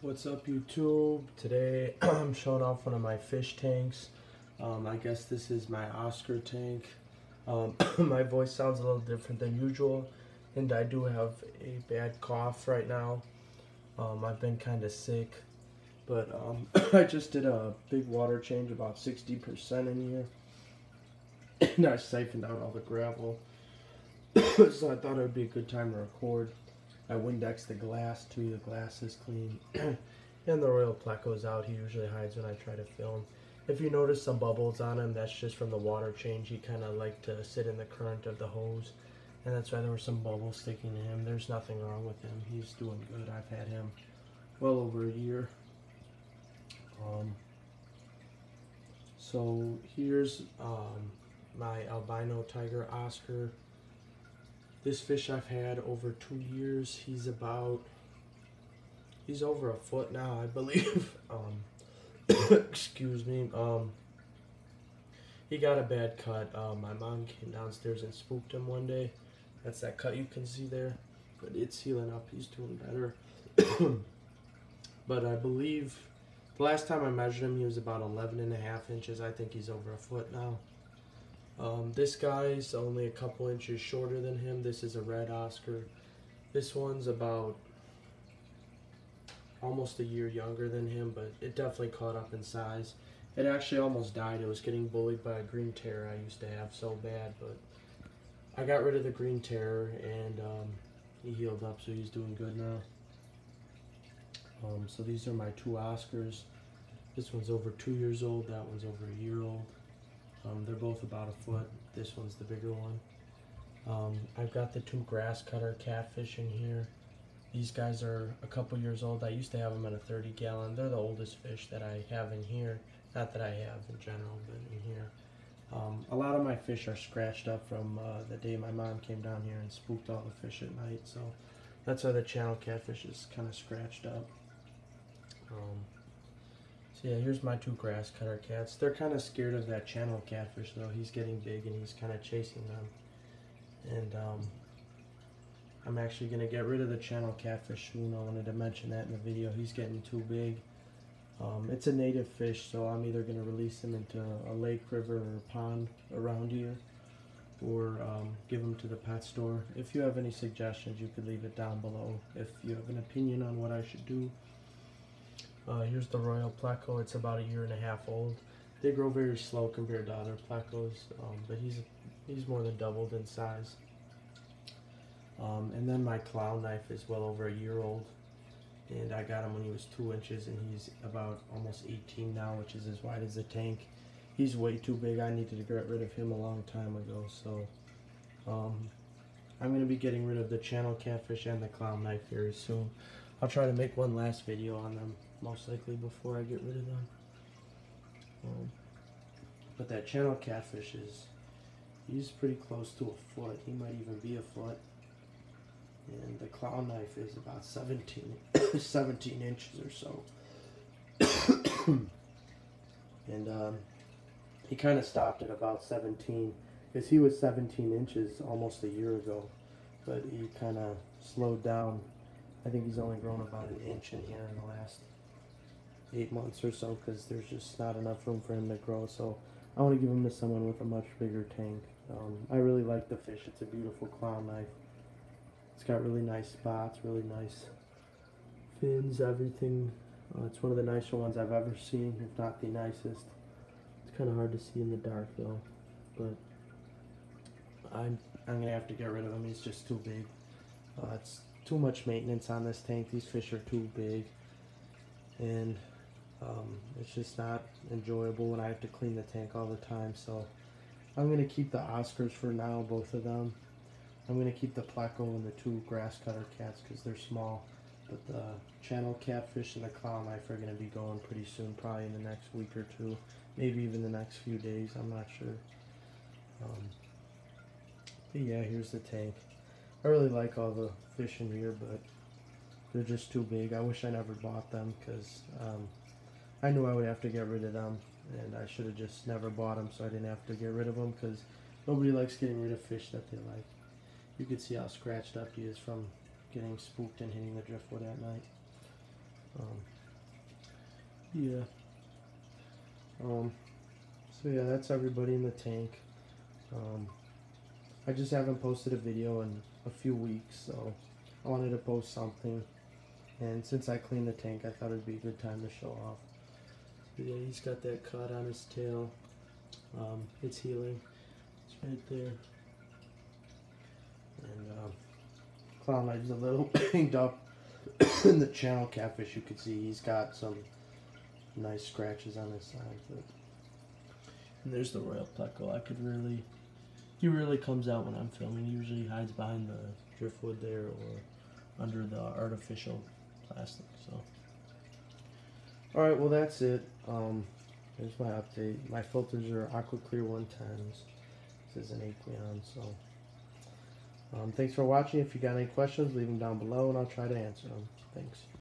What's up, YouTube? Today I'm showing off one of my fish tanks. I guess this is my Oscar tank. My voice sounds a little different than usual, and I do have a bad cough right now. I've been kind of sick, but I just did a big water change, about 60% in here, and I siphoned out all the gravel. So I thought it would be a good time to record. I Windex the glass too. The glass is clean. And the Royal Pleco's out. He usually hides when I try to film. If you notice some bubbles on him, that's just from the water change. He kind of liked to sit in the current of the hose, and that's why there were some bubbles sticking to him. There's nothing wrong with him. He's doing good. I've had him well over a year. So here's my albino tiger Oscar. This fish I've had over 2 years. He's over a foot now, I believe. Excuse me. He got a bad cut. My mom came downstairs and spooked him one day. That's that cut you can see there. But it's healing up. He's doing better. But I believe the last time I measured him, he was about 11.5 inches. I think he's over a foot now. This guy's only a couple inches shorter than him. This is a red Oscar. This one's about almost a year younger than him, but it definitely caught up in size. It actually almost died. It was getting bullied by a green terror I used to have so bad, but I got rid of the green terror, and he healed up, so he's doing good now. So these are my two Oscars. This one's over 2 years old. That one's over a year old. They're both about a foot. This one's the bigger one. I've got the two grass cutter catfish in here. These guys are a couple years old. I used to have them in a 30-gallon. They're the oldest fish that I have in here. Not that I have in general, but in here. A lot of my fish are scratched up from the day my mom came down here and spooked all the fish at night. So that's why the channel catfish is kind of scratched up. So yeah, here's my two grass cutter cats. They're kind of scared of that channel catfish though. He's getting big and he's kind of chasing them. And I'm actually going to get rid of the channel catfish soon. I wanted to mention that in the video. He's getting too big. It's a native fish, so I'm either going to release him into a lake, river, or pond around here, or give him to the pet store. If you have any suggestions, you could leave it down below. If you have an opinion on what I should do. Here's the Royal Pleco. It's about 1.5 years old. They grow very slow compared to other Plecos, but he's more than doubled in size. And then my clown knife is well over a year old, and I got him when he was 2 inches, and he's about almost 18 now, which is as wide as the tank. He's way too big. I needed to get rid of him a long time ago, so I'm going to be getting rid of the channel catfish and the clown knife very soon. I'll try to make one last video on them, most likely before I get rid of them. But that channel catfish he's pretty close to a foot. He might even be a foot. And the clown knife is about 17 inches or so. And he kind of stopped at about 17, because he was 17 inches almost a year ago, but he kind of slowed down. I think he's only grown about 1 inch in here in the last 8 months or so, because there's just not enough room for him to grow. So I want to give him to someone with a much bigger tank. I really like the fish. It's a beautiful clown knife. It's got really nice spots, really nice fins, everything. It's one of the nicer ones I've ever seen, if not the nicest. It's kind of hard to see in the dark though, but I'm going to have to get rid of him. He's just too big. It's too much maintenance on this tank. These fish are too big, and it's just not enjoyable when I have to clean the tank all the time. So I'm going to keep the Oscars for now, both of them. I'm going to keep the Pleco and the two grass cutter cats because they're small, but the channel catfish and the clown knife are going to be going pretty soon, probably in the next week or two, maybe even the next few days, I'm not sure. But yeah, here's the tank. I really like all the fish in here, but they're just too big. I wish I never bought them, because I knew I would have to get rid of them, and I should have just never bought them so I didn't have to get rid of them, because nobody likes getting rid of fish that they like. You can see how scratched up he is from getting spooked and hitting the driftwood at night. Yeah. So yeah, that's everybody in the tank. I just haven't posted a video in a few weeks, so I wanted to post something. And since I cleaned the tank, I thought it'd be a good time to show off. But yeah, he's got that cut on his tail. It's healing. It's right there. And clown knife's a little banged up. In the channel catfish, you can see he's got some nice scratches on his side. But... And there's the royal pleco. He really comes out when I'm filming. He usually hides behind the driftwood there or under the artificial plastic. So, all right, well that's it. Here's my update. My filters are Aqua Clear 110s. This is an Aqueon. So, thanks for watching. If you got any questions, leave them down below, and I'll try to answer them. Thanks.